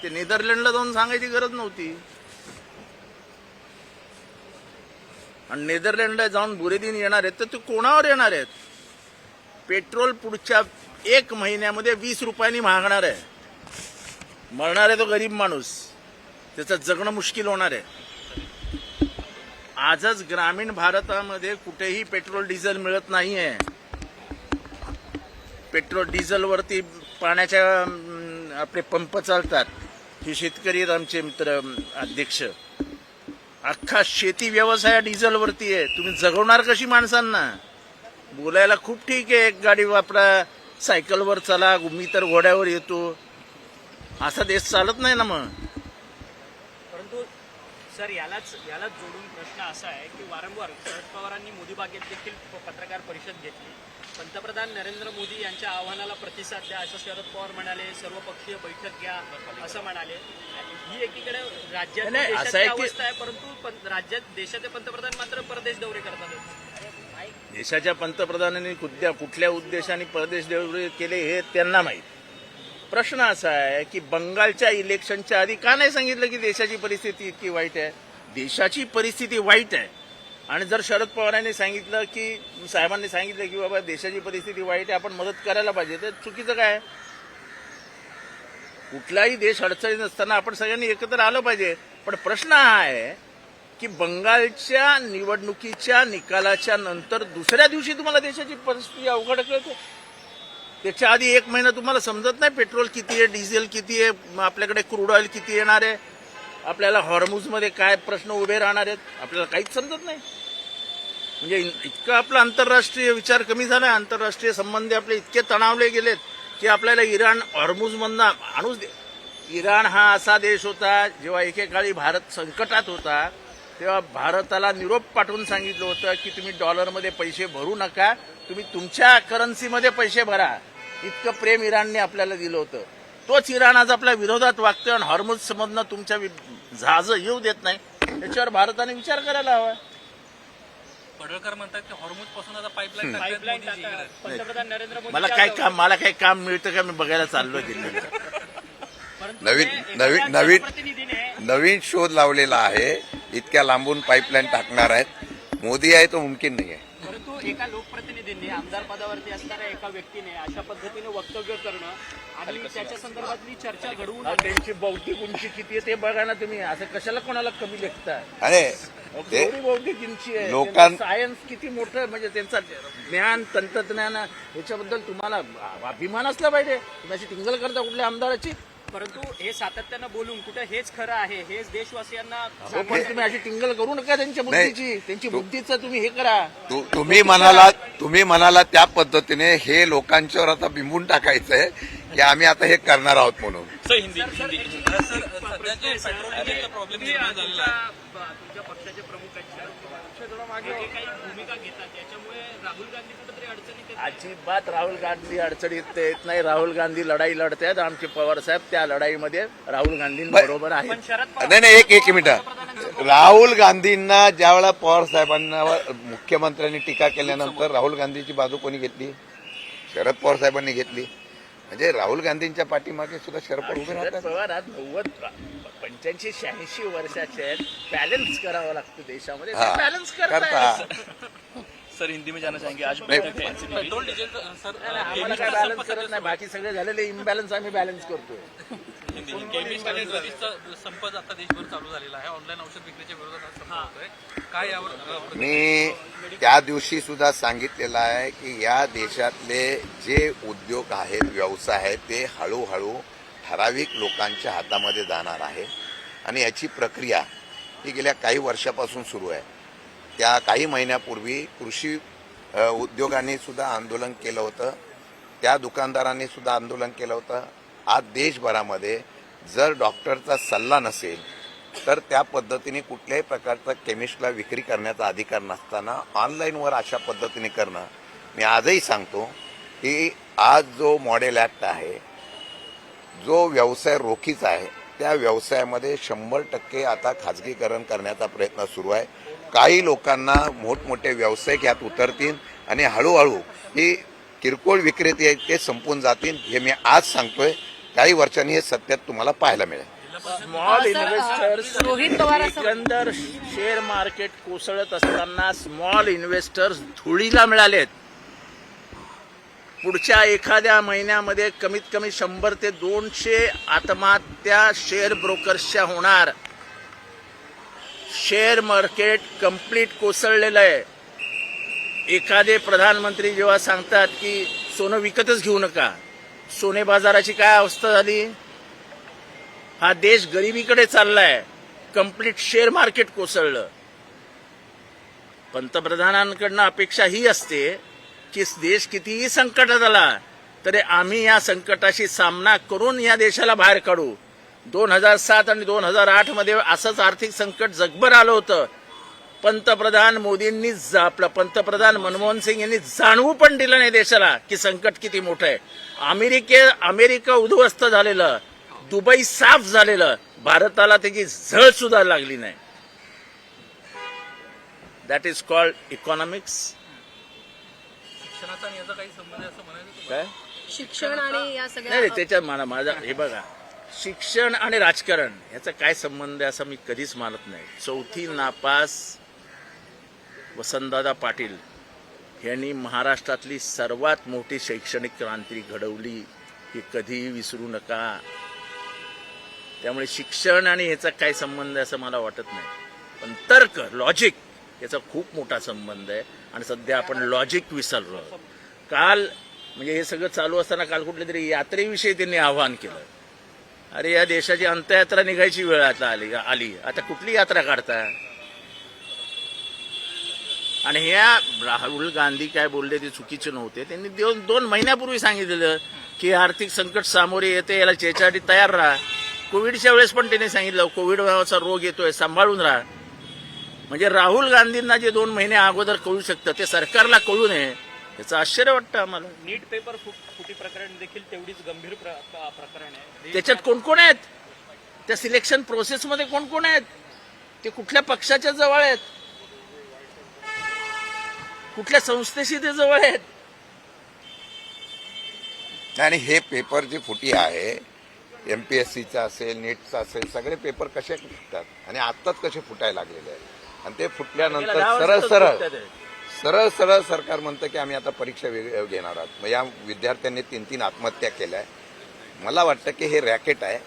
ते नेदरलँडला जाऊन सांगायची गरज नव्हती. आणि नेदरलँडला जाऊन बुरेदिन येणार आहेत तर ते कोणावर येणार आहेत? पेट्रोल पुढच्या 1 महिन्यामध्ये 20 रुपयांनी महागणार आहे. मरणार आहे तो गरीब माणूस, त्याचं जगणं मुश्किल होणार आहे. आजच ग्रामीण भारतामध्ये कुठेही पेट्रोल डिझेल मिळत नाहीये. पेट्रोल डिझेलवरती पाण्याच्या आपले पंप चालतात. हे शेतकरी आहेत आमचे मित्र अध्यक्ष. अख्खा शेती व्यवसाय डिझेलवरती आहे. तुम्ही जगवणार कशी माणसांना? बोलायला खूप ठीक आहे, एक गाडी वापरा, सायकलवर चला, मी तर घोड्यावर येतो, असा देश चालत नाही ना. मग परंतु सर यालाच जोडून प्रश्न असा आहे की वारंवार शरद पवारांनी मोदी बागेत देखील पत्रकार परिषद घेतली. पंतप्रधान नरेंद्र मोदी यांच्या आव्हानाला प्रतिसाद द्या असं शरद पवार म्हणाले. सर्वपक्षीय बैठक घ्या असं म्हणाले. ही एकीकडे राज्यात देशाची अवस्था आहे, परंतु राज्यात देशाचे पंतप्रधान मात्र परदेश दौरे करतात. देशाच्या पंतप्रधानांनी कुठल्या उद्देशाने परदेश दौरे केले हे त्यांना माहीत. प्रश्न असा आहे की बंगालच्या इलेक्शनच्या आधी का नाही सांगितलं की देशाची परिस्थिती इतकी वाईट आहे? देशाची परिस्थिती वाईट आहे आणि जर शरद पवारांनी सांगितलं की साहेबांनी सांगितलं की बाबा देशाची परिस्थिती वाईट आहे, आपण मदत करायला पाहिजे, तर चुकीचं काय? कुठलाही देश अडचणीत नसताना आपण सगळ्यांनी एकत्र आलं पाहिजे. पण प्रश्न हा आहे की बंगालच्या निवडणुकीच्या निकालाच्या नंतर दुसऱ्या दिवशी तुम्हाला देशाची परिस्थिती अवघड कळते. त्याच्या आधी 1 महिना तुम्हाला समजत नाही पेट्रोल किती आहे, डिझेल किती आहे, आपल्याकडे क्रूड ऑइल किती येणार आहे, आपल्याला हॉर्मुजमध्ये काय प्रश्न उभे राहणार आहेत, आपल्याला काहीच समजत नाही. म्हणजे इतकं आपला आंतरराष्ट्रीय विचार कमी झाला. आंतरराष्ट्रीय संबंध आपले इतके तणावले गेलेत की आपल्याला इराण हॉर्मुजमधनं आणूच दे. इराण हा असा देश होता जेव्हा एकेकाळी भारत संकटात होता तेव्हा भारताला निरोप पाठवून सांगितलं होतं की तुम्ही डॉलरमध्ये पैसे भरू नका, तुम्ही तुमच्या करन्सीमध्ये पैसे भरा. इतकं प्रेम इराणने आपल्याला दिलं होतं. तोच इराण आज आपल्या विरोधात वागतोय आणि हॉर्मुजमधनं तुमच्या जहाजं येऊ देत नाही. याच्यावर भारताने विचार करायला हवा. पडळकर म्हणतात की हॉर्मुज पासून आता पाईपलाईन पंतप्रधान नरेंद्र मोदी मला काही काम मिळतं का? मी बघायला चाललोय दिल्लीला. नवीन शोध लावलेला आहे. इतक्या लांबून पाईपलाईन टाकणार आहेत. मोदी आहे तो मुमकिन नाही आहे. परंतु एका लोकप्रतिनिधींनी आमदार पदावरती असणाऱ्या एका व्यक्तीने अशा पद्धतीने वक्तव्य करणं आणि त्याच्या संदर्भातली चर्चा घडवून त्यांची बौद्धिक उंची किती आहे ते बघा ना तुम्ही. असं कशाला कोणाला कमी लेखता? अरे एवढी बौद्धिक उंची आहे. सायन्स किती मोठं, म्हणजे त्यांचा ज्ञान तंत्रज्ञान याच्याबद्दल तुम्हाला अभिमान असला पाहिजे. तुम्ही अशी टिंगल करता कुठल्या आमदाराची? परंतु हे सातत्यानं बोलून कुठे हेच खरं आहे, हेच देशवासियांना पण तुम्ही अशी टिंगल करू नका त्यांच्या बुद्धीची. त्यांची बुद्धीचं तुम्ही हे करा. तुम्ही म्हणाला त्या पद्धतीने हे लोकांच्यावर आता बिंबून टाकायचंय की आम्ही आता हे करणार आहोत म्हणून. तुमच्या पक्षाचे प्रमुख आहेत, काही भूमिका घेतात, त्याच्यामुळे राहुल गांधी कुठेतरी अडचणीत येतात. अजिबात राहुल गांधी अडचणीत येत नाही. राहुल गांधी लढाई लढतायत. आमचे पवार साहेब त्या लढाईमध्ये राहुल गांधींबरोबर आहेत. पण शरद पवार नाही एक मिनिट. राहुल गांधींना ज्यावेळेला पवार साहेबांना मुख्यमंत्र्यांनी टीका केल्यानंतर राहुल गांधीची बाजू कोणी घेतली? शरद पवार साहेबांनी घेतली. म्हणजे राहुल गांधींच्या पाठीमागे सुद्धा शरद पवार उभे राहतात. पवार आज 85-86 वर्षाचे आहेत. बॅलन्स करावं लागतं देशामध्ये. बॅलन्स करता. सर हिंदी में जाना चाहेंगे आज पेट्रोल डीजल सर आम्हाला काय बॅलन्स करत नाही. बाकी सगळे झालेले इम्बॅलन्स आम्ही बॅलन्स करतोय. केमिस्ट आणि ड्रगिस्टचा संप आता देशभर चालू झालेला आहे. ऑनलाईन औषध विक्रीच्या विरोधात संप होतोय. काय यावर मी त्या दिवशी सुद्धा सांगितलेलं आहे की या देशातले जे उद्योग आहेत, व्यवसाय आहेत, ते हळूहळू ठराविक लोकांच्या हातामध्ये जाणार आहे आणि याची प्रक्रिया ही गेल्या काही वर्षापासून सुरू आहे. त्या काही महिन्यापूर्वी कृषी उद्योगांनी सुद्धा आंदोलन केलं होतं. त्या दुकानदारांनी सुद्धा आंदोलन केलं होतं. आज देशभरामध्ये जर डॉक्टरचा सल्ला नसेल तर त्या पद्धतीने कुठल्याही प्रकारचा केमिस्टला विक्री करण्याचा अधिकार नसताना ऑनलाईनवर अशा पद्धतीने करणं, मी आजही सांगतो की आज जो मॉडेल ॲक्ट आहे, जो व्यवसाय रोखीचा आहे, त्या व्यवसायामध्ये 100% आता खाजगीकरण करण्याचा प्रयत्न सुरू आहे. काही लोकांना मोठमोठे व्यावसायिक यात उतरतील आणि हळूहळू ही किरकोळ विक्रेते आहेत ते संपून जातील. हे मी आज सांगतोय. काही वर्षांनी हे सत्यात तुम्हाला पाहायला मिळेल. स्मॉल इन्व्हेस्टर्स रोहित पवार असं एकंदर शेअर मार्केट कोसळत असताना स्मॉल इन्व्हेस्टर्स धुळीला मिळालेत. पुढच्या एखाद्या महिन्यामध्ये कमीत कमी 100 ते 200 आत्महत्या शेअर ब्रोकर्सच्या होणार. शेअर मार्केट कंप्लीट कोसळलेलं आहे. एखादे प्रधानमंत्री जेव्हा सांगतात की सोनं विकतच घेऊ नका, सोने बाजाराची काय अवस्था झाली. हा देश गरिबीकडे चाललाय. कंप्लीट शेअर मार्केट कोसळलं. पंतप्रधानांकडनं अपेक्षा ही असते की देश कितीही संकटात आला तरी आम्ही या संकटाशी सामना करून या देशाला बाहेर काढू. 2007 आणि 2008 मध्ये असंच आर्थिक संकट जगभर आलं होतं. पंतप्रधान मोदींनी आपला पंतप्रधान मनमोहन सिंग यांनी जाणवू पण दिलं नाही देशाला की संकट किती मोठं आहे. अमेरिका उद्ध्वस्त झालेलं, दुबई साफ झालेलं, भारताला त्याची झळ सुद्धा लागली नाही. That is called economics. शिक्षणाचा आणि याचा काही संबंध आहे असं म्हणायचं तुम्हाला? काय शिक्षण आणि या नाही सगळ्या त्याच्यात माझा हे बघा, शिक्षण आणि राजकारण याचा काय संबंध आहे असं मी कधीच मानत नाही. 4थी नापास वसंतदादा पाटील यांनी महाराष्ट्रातली सर्वात मोठी शैक्षणिक क्रांती घडवली ही कधीही विसरू नका. त्यामुळे शिक्षण आणि ह्याचा काय संबंध आहे असं मला वाटत नाही. पण तर्क, लॉजिक याचा खूप मोठा संबंध आहे. आणि सध्या आपण लॉजिक विसरलो. काल म्हणजे हे सगळं चालू असताना काल कुठल्या तरी यात्रेविषयी त्यांनी आवाहन केलं. अरे या देशाची अंत्ययात्रा निघायची वेळ आता आली. आता कुठली यात्रा काढता. आणि ह्या राहुल गांधी काय बोलले ते चुकीचे नव्हते. त्यांनी 2 महिन्यापूर्वी सांगितलेलं की आर्थिक संकट सामोरे येते, याला त्याच्यासाठी तयार राहा. कोविडच्या वेळेस पण त्यांनी सांगितलं कोविड नावाचा रोग येतोय, सांभाळून राहा. म्हणजे राहुल गांधींना जे 2 महिने अगोदर कळू शकतं ते सरकारला कळू नये याचं आश्चर्य वाटतं आम्हाला. नीट पेपर फुटी प्रकरण देखील तेवढीच गंभीर प्रकरण आहे. त्याच्यात कोण कोण आहेत, त्या सिलेक्शन प्रोसेसमध्ये कोण कोण आहेत, ते कुठल्या पक्षाच्या जवळ आहेत, कुठल्या संस्थेशी ते जवळ आहेत. आणि हे पेपर जे फुटी आहे, MPSCचा असेल, नीटचा असेल, सगळे पेपर कसे फुटतात आणि आत्ताच कसे फुटायला लागलेले आहेत. आणि ते फुटल्यानंतर सरळ सरळ सरकार म्हणतं की आम्ही आता परीक्षा घेणार आहोत. मग या विद्यार्थ्यांनी 3 आत्महत्या केल्या. मला वाटतं की हे रॅकेट आहे.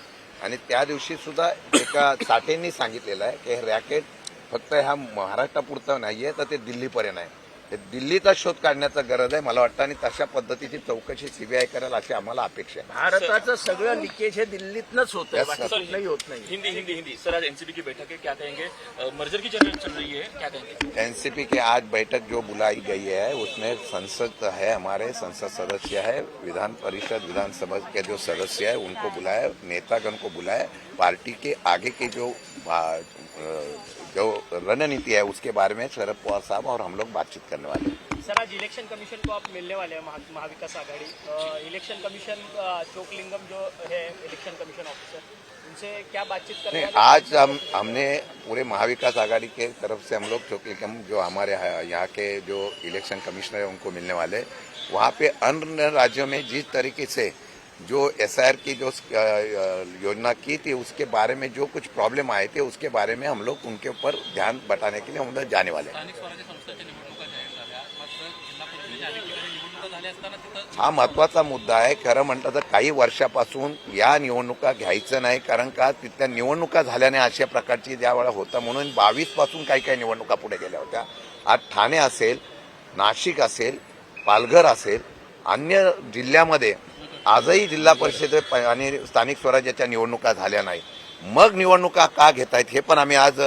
आणि त्या दिवशी सुद्धा एका साठेंनी सांगितलेलं आहे की हे रॅकेट फक्त ह्या महाराष्ट्रापुरतं नाहीये तर ते दिल्लीपर्यंत आहे. ते दिल्लीचा शोध काढण्याचा गरज आहे मला वाटतं. आणि तशा पद्धतीची चौकशी CBI करेल अशी आम्हाला अपेक्षा आहे. भारताचं सगळं लिकेज हे दिल्लीतनंच होतं, Yes, बाकी sir. कुठलंही होत नाही. हिंदी सर, आज एनसीपी की बैठक है, क्या कहेंगे? मर्जर की चर्चा चल रही है, क्या कहेंगे? एनसीपी की आज बैठक जो बुलाई गई है उसमें संसद है, हमारे संसद सदस्य है, विधान परिषद विधानसभा के जो सदस्य है उनको बुलाया, नेतागण को बुलाया. पार्टी के आगे की जो रणनीति है उसके बारे में शरद पवार साहब और हम लोग बातचीत करने वाले हैं. सर, आज इलेक्शन कमीशन को आप मिलने वाले हैं, महाविकास आघाड़ी. इलेक्शन कमीशन चोकलिंगम जो है इलेक्शन कमीशन ऑफिसर, उनसे क्या बातचीत करने नहीं, वाले? आज हमने पूरे महाविकास आघाड़ी के तरफ से हम लोग चोकलिंगम जो हमारे यहाँ के जो इलेक्शन कमिश्नर है उनको मिलने वाले. वहाँ पे अन्य राज्यों में जिस तरीके से जो SIR की जो योजना की थी उसके बारे में जो कुछ प्रॉब्लम आए थे उसके बारे में हम लोग उनके ऊपर ध्यान बटाने के लिए हम लोग जाने वाले हैं. स्थानिक स्वराज्य संस्थेच्या निवडणुका जाहीर झाल्या, मात्र जिल्हा परिषदेच्या अनेक ठिकाणी निवडणुका झाल्या असताना तिथं हा महत्वाचा मुद्दा आहे. खरं म्हटलं तर काही वर्षापासून या निवडणुका घ्यायचं नाही, कारण का तिथल्या निवडणुका झाल्याने अशा प्रकारची ज्यावेळेला होतं म्हणून 22 पासून काही निवडणुका पुढे गेल्या होत्या. आज ठाणे असेल, नाशिक असेल, पालघर असेल, अन्य जिल्ह्यामध्ये आजही जिल्हा परिषद आणि स्थानिक स्वराज्याच्या निवडणुका झाल्या नाही. मग निवडणुका का घेतायत हे पण आम्ही आज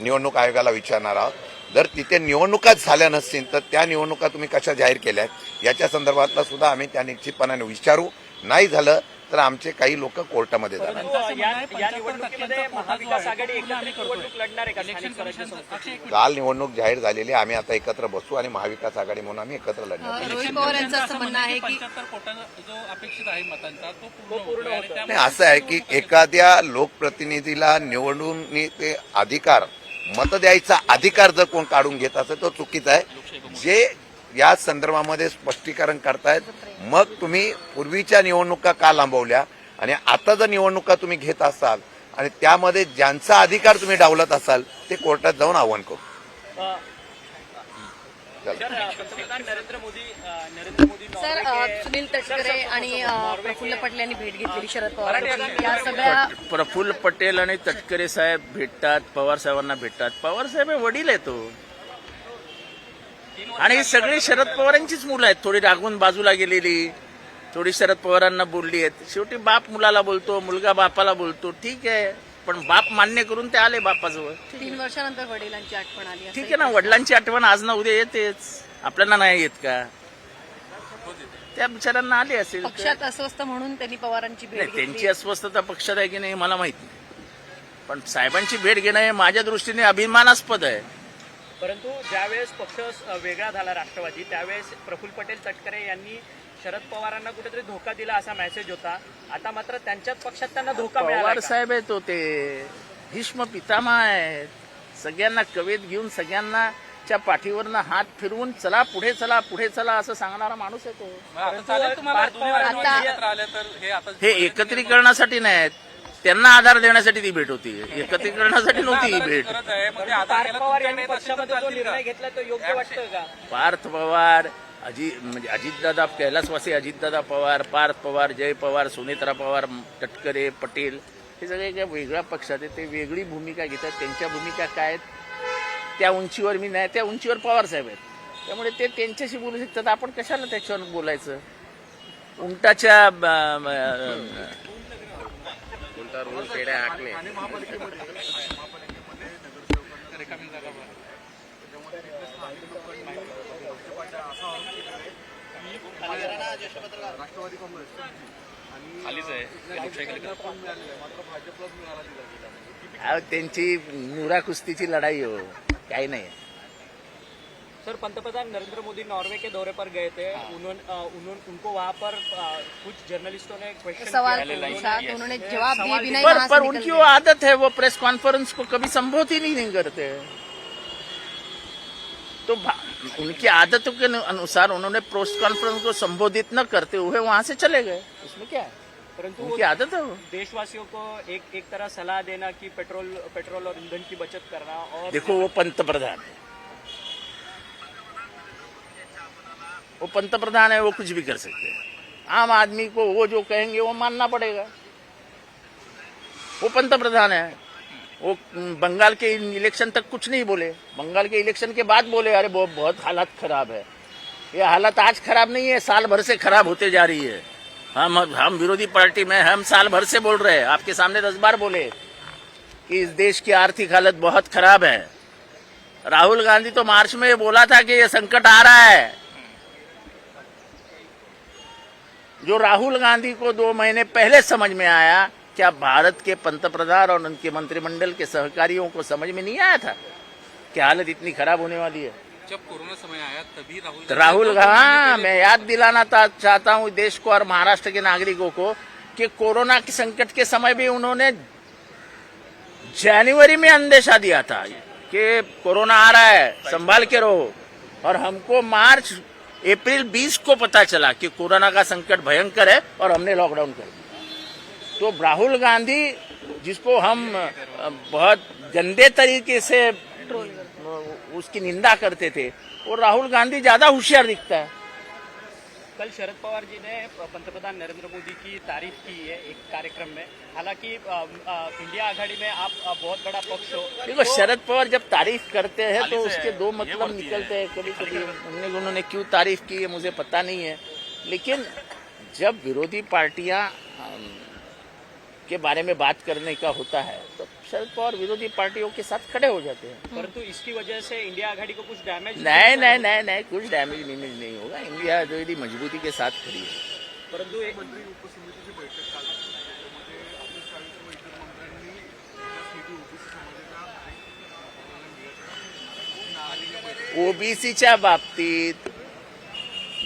निवडणूक आयोगाला विचारणार आहोत. जर तिथे निवडणुकाच झाल्या नसतील तर त्या निवडणुका तुम्ही कशा जाहीर केल्यात याच्या संदर्भातला सुद्धा आम्ही त्या निश्चितपणाने विचारू. नाही झालं तर आमचे काही लोक कोर्टामध्ये जाणार. या निवडणुकीमध्ये महाविकास आघाडी एकत्रित निवडणूक लढणार आहे का स्थानिक स्वराज्य संस्थेची? काल निवडणूक जाहीर झालेली आहे. आम्ही आता एकत्र बसू आणि महाविकास आघाडी म्हणून आम्ही एकत्र लढणार. रोहित पवार यांचं असं म्हणणं आहे की 75 कोटा जो अपेक्षित आहे मतांचा तो पूर्ण होतोय. आणि त्यामुळे नाही, असं आहे की एखाद्या लोकप्रतिनिधीला निवडून ते अधिकार मत द्यायचा अधिकार जर कोण काढून घेत असेल तो चुकीचा आहे. जे या संदर्भामध्ये स्पष्टीकरण करतायत मग तुम्ही पूर्वीच्या निवडणुका का लांबवल्या आणि आता जर निवडणुका तुम्ही घेत असाल आणि त्यामध्ये ज्यांचा अधिकार तुम्ही डावलत असाल ते कोर्टात जाऊन आव्हान करू. पंतप्रधान नरेंद्र मोदी सर नॉर्वे सुनील तटकरे आणि प्रफुल्ल पटेल यांनी भेट घेतलेली शरद पवारांची. या सगळ्या प्रफुल्ल पटेल आणि तटकरे साहेब भेटतात, पवार साहेबांना भेटतात. पवार साहेब हे वडील आहे तो, आणि ही सगळी शरद पवारांचीच मुलं आहेत. थोडी रागून बाजूला गेलेली, थोडी शरद पवारांना बोलली आहेत. शेवटी बाप मुलाला बोलतो, मुलगा बापाला बोलतो. ठीक आहे, पण बाप मान्य करून ते आले बापाजवळ. 3 वर्षानंतर वडिलांची आठवण आली. ठीक आहे ना, वडिलांची आठवण आज ना उद्या येतेच, आपल्याला नाही येत का? त्या बिचारांना आली असेल. पक्षात अस्वस्थ म्हणून त्यांनी पवारांची भेट नाही, घेतली. त्यांची अस्वस्थता पक्षात आहे की नाही मला माहित नाही, पण साहेबांची भेट घेणं हे माझ्या दृष्टीने अभिमानास्पद आहे. परंतु ज्यावेळेस पक्ष वेगळा झाला राष्ट्रवादी, त्यावेळेस प्रफुल्ल पटेल तटकरे यांनी शरद पवारांना कुठेतरी धोका दिला असा मेसेज होता. आता मात्र त्यांच्याच पक्षात त्यांना धोका मिळाला पवार का? साहेब आहेत ते भीष्म पितामह आहेत. सगळ्यांना कवेत घेऊन सगळ्यांच्या पाठीवरनं हात फिरवून चला पुढे चला पुढे चला असं सांगणारा माणूस आहे तो. आता चालेल तुम्हाला दोन्ही राजवाडे आता- एकत्र आल्या तर हे आता हे एकत्रीकरणासाठी नाहीत, त्यांना आधार देण्यासाठी ती भेट होती. एकत्रीकरणासाठी नव्हती ही भेट. गरज आहे मग ते आता पार्थ गेलं पवार तर यांनी नेता पक्षामध्ये जो चालतील का? निर्णय घेतला तो योग्य वाटतं का? पार्थ पवार, म्हणजे अजितदादा, कैलासवासी अजितदादा पवार, पार्थ पवार, जय पवार, सुनेत्रा पवार, तटकरे, पटेल हे सगळे काही वेगळ्या पक्षात आहेत. ते वेगळी भूमिका घेतात. त्यांच्या भूमिका काय आहेत त्या उंचीवर मी नाही, त्या उंचीवर पवार साहेब आहेत. त्यामुळे ते त्यांच्याशी बोलू शकतात. आपण कशाला त्याच्यावर बोलायचं? उंटाच्या उलटा रोल पेड्या हाकले. रिकामी जागा बघा. खालीच आहे ते लोकशाही अहो, त्यांची नुरा कुस्तीची लढाई हो, काही नाही. सर, पंतप्रधान नरेंद्र मोदी नॉर्वे के दौरे पर गए थे. उनको वहाँ पर कुछ जर्नलिस्टों ने क्वेश्चन सवाल किया. पूछा तो उन्होंने जवाब दिए बिना ही पर वहां पर से उनकी निकल वो गए. आदत है, वो प्रेस कॉन्फ्रेंस को कभी संबोधित ही नहीं करते. तो उनकी आदतों के अनुसार उन्होंने प्रेस कॉन्फ्रेंस को संबोधित न करते हुए वहां से चले गए. उसमें क्या है, परंतु उनकी आदत है वो. देशवासियों को एक तरह सलाह देना कि पेट्रोल और ईंधन की बचत करना. और देखो, वो पंतप्रधान है, वो पंतप्रधान है, वो कुछ भी कर सकते हैं. आम आदमी को वो जो कहेंगे वो मानना पड़ेगा. वो पंतप्रधान है. वो बंगाल के इलेक्शन तक कुछ नहीं बोले, बंगाल के इलेक्शन के बाद बोले अरे बहुत हालत खराब है. ये हालत आज खराब नहीं है, साल भर से खराब होते जा रही है. हम विरोधी पार्टी में हम साल भर से बोल रहे हैं, आपके सामने 10 बार बोले कि इस देश की आर्थिक हालत बहुत खराब है. राहुल गांधी तो मार्च में बोला था कि ये संकट आ रहा है. जो राहुल गांधी को 2 महीने पहले समझ में आया, क्या भारत के पंतप्रधान और उनके मंत्रिमंडल के सहकारियों को समझ में नहीं आया था कि हालत इतनी खराब होने वाली है? जब कोरोना समय आया तभी हाँ, मैं याद दिलाना चाहता हूँ देश को और महाराष्ट्र के नागरिकों को कि कोरोना के संकट के समय भी उन्होंने जनवरी में अंदेशा दिया था कि कोरोना आ रहा है, संभाल के रहो. और हमको मार्च अप्रैल 20 को पता चला कि कोरोना का संकट भयंकर है और हमने लॉकडाउन कर दिया. तो राहुल गांधी, जिसको हम बहुत गंदे तरीके से उसकी निंदा करते थे, वो राहुल गांधी ज्यादा होशियार दिखता है. कल शरद पवार जी ने पंतप्रधान नरेंद्र मोदी की तारीफ की है एक कार्यक्रम में. हालांकि इंडिया आघाड़ी में आप बहुत बड़ा पक्ष हो. देखो, शरद पवार जब तारीफ करते हैं तो उसके 2 मतलब निकलते हैं. कभी कभी उन्होंने क्यों तारीफ की है मुझे पता नहीं है, लेकिन जब विरोधी पार्टियां के बारे में बात करने का होता है तो शरद पवार विरोधी पार्टियों के साथ खड़े हो जाते हैं. परंतु इसकी वजह से इंडिया आघाड़ी को कुछ डैमेज नहीं, कुछ डैमेज नहीं होगा. इंडिया जो मजबूती के साथ खड़ी है. परंतु ओबीसीच्या बाबतीत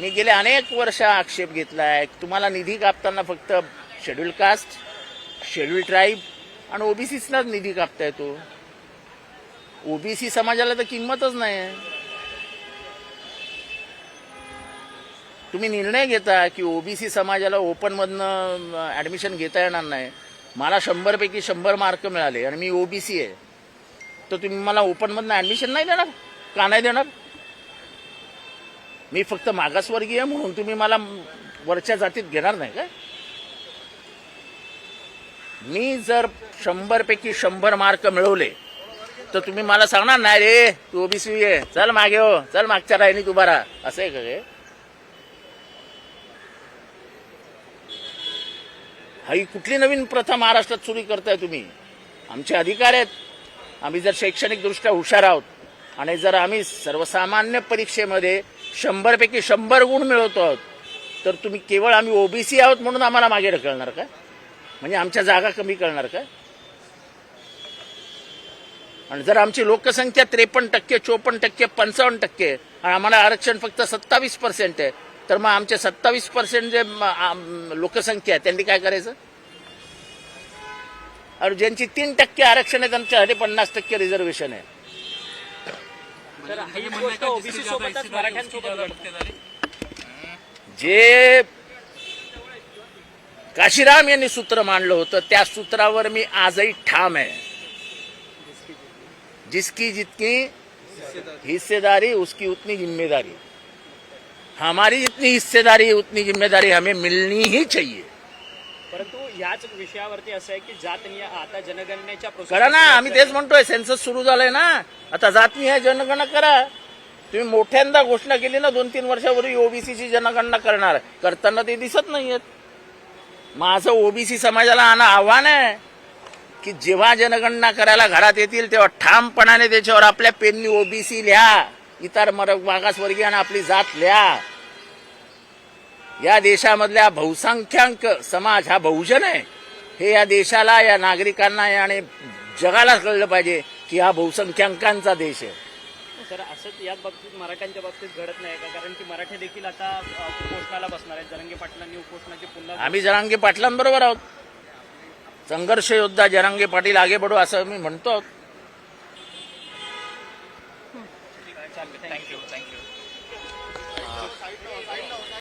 मी गेले अनेक वर्ष आक्षेप घेतला आहे. तुम्हाला निधी कापताना फक्त शेड्यूल कास्ट, शेड्यूल ट्राईब आणि ओबीसीलाच निधी कापता येतो. ओबीसी समाजाला तर किंमतच नाही आहे. तुम्ही निर्णय घेता की ओबीसी समाजाला ओपनमधनं ऍडमिशन घेता येणार नाही. मला 100 पैकी 100 मार्क मिळाले आणि मी ओबीसी आहे, तर तुम्ही मला ओपनमधनं ऍडमिशन नाही देणार का? नाही देणार. मी फक्त मागासवर्गीय म्हणून तुम्ही मला वरच्या जातीत घेणार नाही का? मी जर 100 पैकी 100 मार्क मिळवले तर तुम्ही मला सांगणार नाही रे तू ओबीसी आहे, चल मागे हो, चल मागच्या राहिनी तू बारा, असं आहे का हे? ही कुठली नवीन प्रथा महाराष्ट्रात सुरू करताय तुम्ही? आमचे अधिकार आहेत. आम्ही जर शैक्षणिकदृष्ट्या हुशार आहोत आणि जर आम्ही सर्वसामान्य परीक्षेमध्ये 100 पैकी 100 गुण मिळवतो आहोत, तर तुम्ही केवळ आम्ही ओबीसी आहोत म्हणून आम्हाला मागे ढकलणार का? म्हणजे आमच्या जागा कमी करणार का? आणि जर आमची लोकसंख्या 53%, 54%, 55% आणि आम्हाला आरक्षण फक्त 27% आहे, तर मग आमचे 27% जे लोकसंख्या आहे त्यांनी काय करायचं? आणि ज्यांची 3% आरक्षण आहे त्यांच्यासाठी 50% रिझर्वेशन आहे. तर ही गोष्ट ओबीसी सोबतच मराठ्यांसोबत घडते. जे काशीराम यांनी सूत्र मांडलं होतं त्या सूत्रावर मी आजही ठाम आहे. जिसकी जितनी हिस्सेदारी उसकी उतनी जिम्मेदारी. हमारी जितनी हिस्सेदारी उतनी जिम्मेदारी हमें मिलनी ही चाहिए. परंतु याच विषयावरती असं आहे की जातनीय आता जनगणनेच्या करा ना, आम्ही तेच म्हणतोय. सेन्सस सुरू झालंय ना, आता जातनीय जनगणना करा. तुम्ही मोठ्यांदा घोषणा केली ना 2-3 वर्षापूर्वी ओबीसीची जनगणना करणार, करताना ते दिसत नाहीयेत. माझं ओबीसी समाजाला आव्हान आहे की जेव्हा जनगणना करायला घरात येतील तेव्हा ठामपणाने त्याच्यावर आपल्या पेननी ओबीसी लिहा, इतर मागासवर्गीयांना आपली जात लिहा. या देशामधल्या बहुसंख्याक समाज हा बहुजन आहे, हे या देशाला, या नागरिकांना आणि जगाला कळलं पाहिजे की हा बहुसंख्याकांचा देश आहे. तर असंच याच बाबतीत मराठ्यांच्या बाबतीत घडत नाही का? कारण की मराठी देखील आता उपोषणाला बसणार आहेत. जरांगे पाटलांनी उपोषणाची पुन्हा आम्ही जरांगे पाटलांबरोबर आहोत. संघर्ष योद्धा जरांगे पाटील आगे बढो असं मी म्हणतो. थँक्यू.